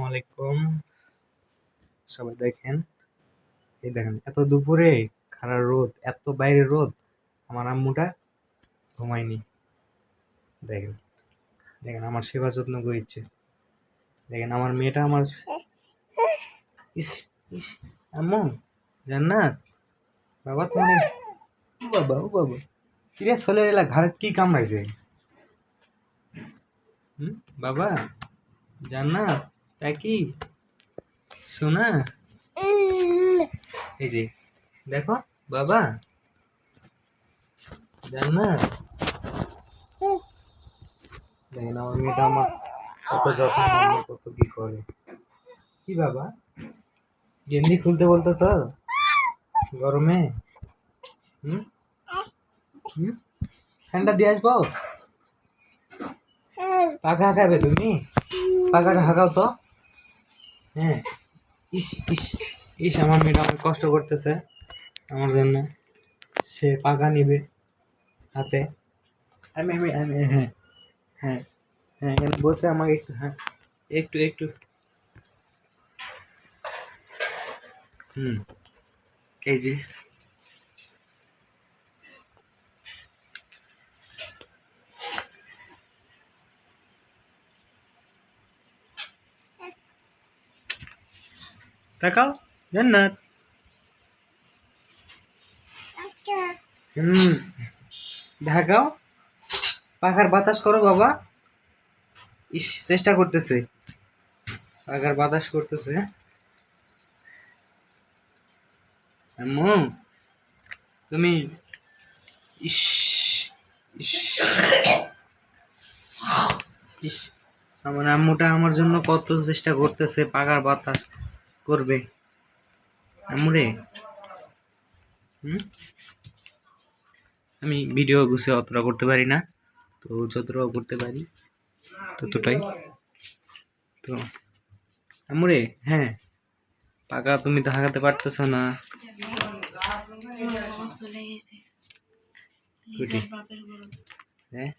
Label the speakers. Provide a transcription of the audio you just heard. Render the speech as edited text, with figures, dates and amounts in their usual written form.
Speaker 1: আলাইকুম। সবাই দেখেন, এই দেখেন এত দুপুরে খাড়া রোদ, এত বাইরে রোদ, আমার আম্মুটা ঘুমায়নি। দেখেন দেখেন আমার সেবা যত্ন করিচ্ছে। দেখেন আমার মেয়েটা আমার ইস ইস আম্মু জান্নাত বাবা তোমার ও বাবা ও বাবা কিরে চলে এলা ঘাড়ে কি কামড়াইছে? বাবা জান্নাত কি সোনা এই যে দেখো বাবা জান্নাত। দেখেন আমার মেয়েটা আমার কত যত্ন করে, কত কি করে। কি বাবা গেঞ্জি খুলতে বলতেছ গরমে? হুম হুম ফ্যানটা দিয়ে আসবো? পাখা হাঁকাবে তুমি? পাখাটা হাঁকাও তো। হ্যাঁ ইস ইস ইস আমার মেয়েটা অনেক কষ্ট করতেছে আমার জন্য। সে পাখা নিবে হাতে। আমি আমি আমি হ্যাঁ হ্যাঁ হ্যাঁ এখানে বসে আমাকে একটু হ্যাঁ একটু একটু এই যে তাকাও জান্নাত। হুম ঢাকাও পাখার বাতাস করো বাবা। ইস চেষ্টা করতেছে, পাখার বাতাস করতেছে। আম্মু তুমি ইস ইস ইস আমার আম্মুটা আমার জন্য কত চেষ্টা করতেছে, পাখার বাতাস করবে আম্মুরে। আমি ভিডিও গুছে অতটা করতে পারি না, তো যতটা করতে পারি ততটাই। তো আম্মুরে হ্যাঁ পাকা তুমি তো হাঁকাতে পারতেছ না। হ্যাঁ